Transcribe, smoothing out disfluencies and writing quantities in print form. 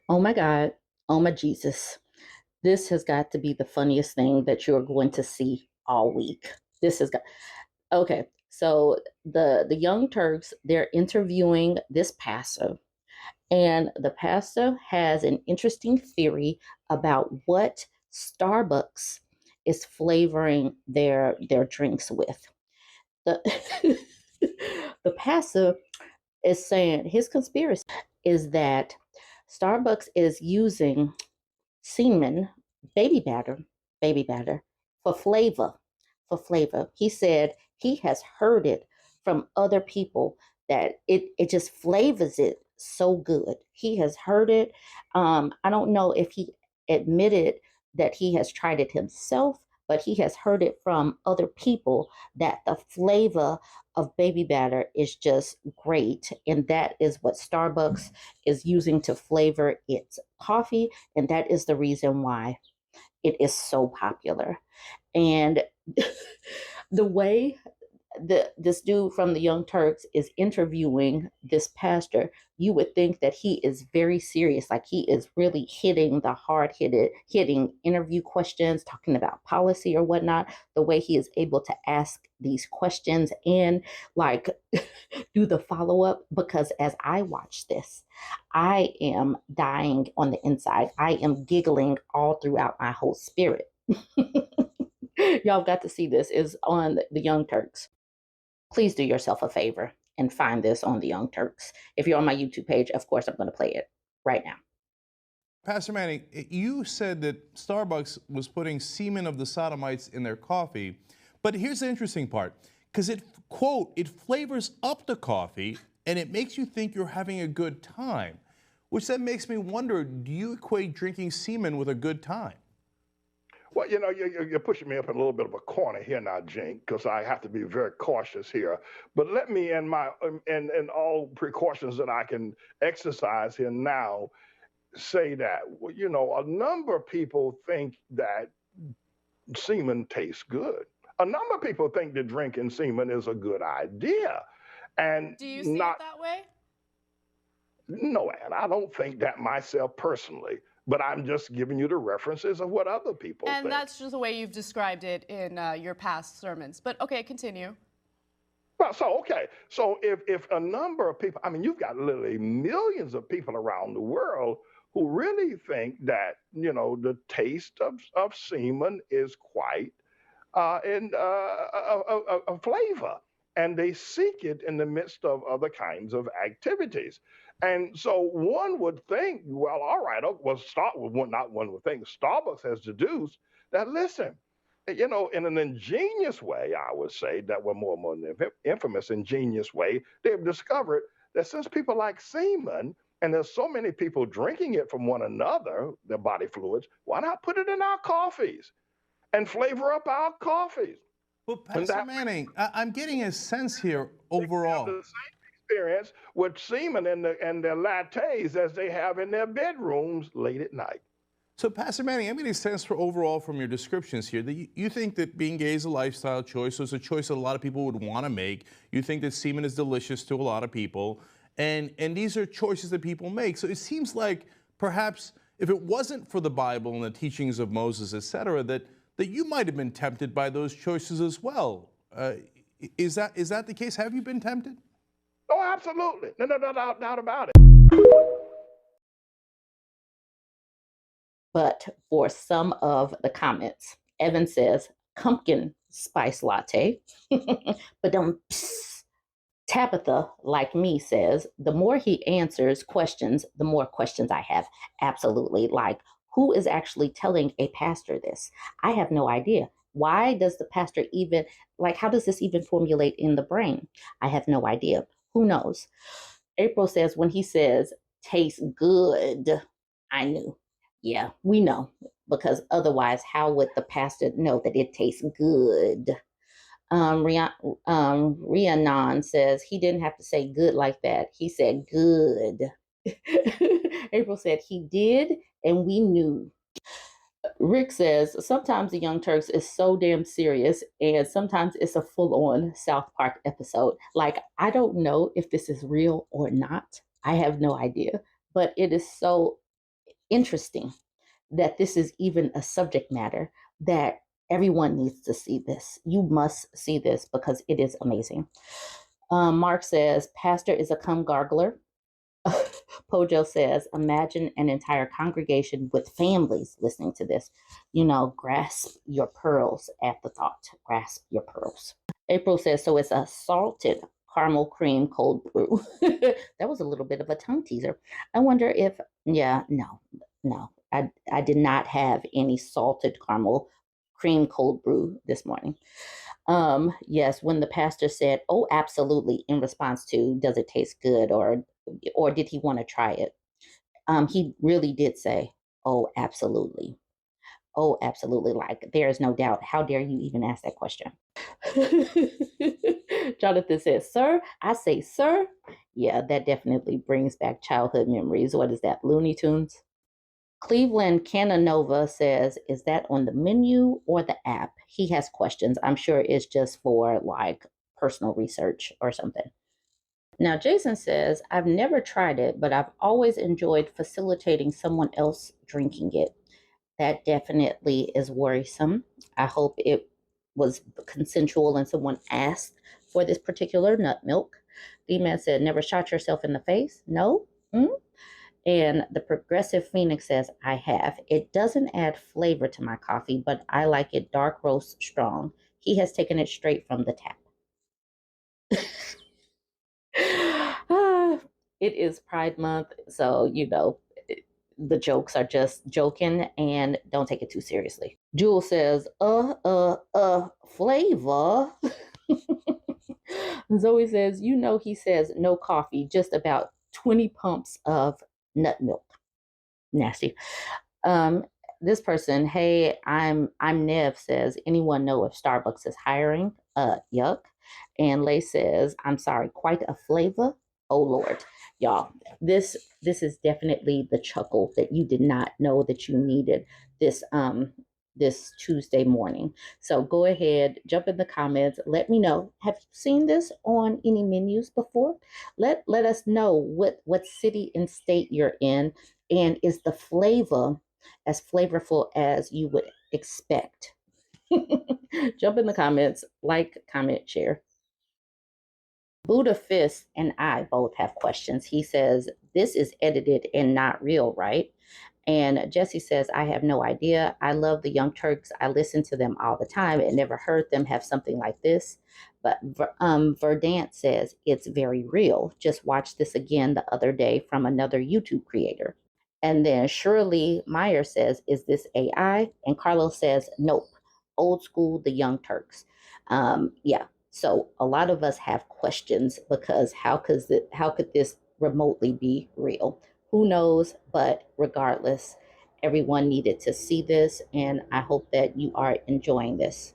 Oh my God. Oh my Jesus. This has got to be the funniest thing that you're going to see all week. This has got okay. So the Young Turks, they're interviewing this pastor, and the pastor has an interesting theory about what Starbucks is flavoring their drinks with. The the pastor is saying his conspiracy is that Starbucks is using semen, baby batter, baby batter for flavor. For flavor. He said he has heard it from other people that it just flavors it so good. He has heard it. I don't know if he admitted that he has tried it himself, but he has heard it from other people that the flavor of baby batter is just great. And that is what Starbucks is using to flavor its coffee. And that is the reason why it is so popular. And the way this dude from the Young Turks is interviewing this pastor, you would think that he is very serious, like he is really hitting the hitting interview questions, talking about policy or whatnot. The way he is able to ask these questions and like do the follow up, because as I watch this, I am dying on the inside. I am giggling all throughout my whole spirit. Y'all got to see this is on the Young Turks. Please do yourself a favor and find this on the Young Turks. If you're on my YouTube page, of course, I'm going to play it right now. Pastor Manning, you said that Starbucks was putting semen of the sodomites in their coffee, but here's the interesting part, because quote, it flavors up the coffee and it makes you think you're having a good time, which then makes me wonder, do you equate drinking semen with a good time? Well, you're pushing me up in a little bit of a corner here now, Jink, because I have to be very cautious here. But let me, in my and all precautions that I can exercise here now, say that a number of people think that semen tastes good. A number of people think that drinking semen is a good idea, and Do you see it not that way? no, and I don't think that myself personally. But I'm just giving you the references of what other people And think. that's just the way you've described it in your past sermons. But okay, continue. Well, so okay, so if a number of people, I mean, you've got literally millions of people around the world who really think that the taste of semen is quite in a flavor, and they seek it in the midst of other kinds of activities. And so one would think, well, all right, well, start with one. Not one would think Starbucks has deduced that. Listen, in an ingenious way, I would say that we're more infamous, ingenious way, they've discovered that since people like semen, and there's so many people drinking it from one another, their body fluids, why not put it in our coffees and flavor up our coffees? Well, And Pastor that Manning, I'm getting a sense here they have overall. the same experience with semen and their lattes as they have in their bedrooms late at night. So, Pastor Manning, I'm getting a sense for overall from your descriptions here that you think that being gay is a lifestyle choice, so it's a choice that a lot of people would want to make. You think that semen is delicious to a lot of people, and these are choices that people make. So it seems like perhaps if it wasn't for the Bible and the teachings of Moses, etc., that you might have been tempted by those choices as well. Is that the case? Have you been tempted? Oh, absolutely. No doubt about it. But for some of the comments, Evan says, pumpkin spice latte. But don't. Tabitha, like me, says the more he answers questions, the more questions I have. Absolutely. Like, who is actually telling a pastor this? I have no idea. Why does the pastor even, like, how does this even formulate in the brain? I have no idea. Who knows? April says, when he says, tastes good, I knew. Yeah, we know. Because otherwise, how would the pastor know that it tastes good? Rhiannon says he didn't have to say good like that. He said good. April said he did, and we knew. Rick says sometimes the Young Turks is so damn serious, and sometimes it's a full on South Park episode. Like, I don't know if this is real or not. I have no idea, but it is so interesting that this is even a subject matter that everyone needs to see this. You must see this because it is amazing. Mark says, Pastor is a cum gargler. Pojo says, imagine an entire congregation with families listening to this. Grasp your pearls at the thought. Grasp your pearls. April says, so it's a salted caramel cream cold brew. That was a little bit of a tongue teaser. I wonder if, yeah, no. I did not have any salted caramel cream cold brew this morning. Yes, when the pastor said, "Oh, absolutely," in response to, "Does it taste good?" or did he want to try it? He really did say, "Oh, absolutely." Oh, absolutely. Like, there is no doubt. How dare you even ask that question? Jonathan says, sir. I say, sir. Yeah, that definitely brings back childhood memories. What is that? Looney Tunes? Cleveland Cananova says, is that on the menu or the app? He has questions. I'm sure it's just for like personal research or something. Now, Jason says, I've never tried it, but I've always enjoyed facilitating someone else drinking it. That definitely is worrisome. I hope it was consensual and someone asked for this particular nut milk. The man said, never shot yourself in the face? No? Mm? And the Progressive Phoenix says, I have. It doesn't add flavor to my coffee, but I like it dark roast strong. He has taken it straight from the tap. It is Pride Month, so the jokes are just joking and don't take it too seriously. Jewel says, flavor. Zoe says, he says no coffee, just about 20 pumps of nut milk. Nasty. Um, this person, hey, I'm Nev, says, anyone know if Starbucks is hiring? Yuck. And Lay says, I'm sorry, quite a flavor. Oh Lord, y'all, this is definitely the chuckle that you did not know that you needed this Tuesday morning. So go ahead, jump in the comments, let me know. Have you seen this on any menus before? Let us know what city and state you're in, and is the flavor as flavorful as you would expect? Jump in the comments, like, comment, share. Buddha Fist and I both have questions. He says, this is edited and not real, right? And Jesse says, I have no idea. I love the Young Turks. I listen to them all the time and never heard them have something like this. But Verdant says, it's very real. Just watched this again the other day from another YouTube creator. And then Shirley Meyer says, is this AI? And Carlos says, nope. Old school, the Young Turks. Yeah. So a lot of us have questions because how could this remotely be real? Who knows? But regardless, everyone needed to see this, and I hope that you are enjoying this.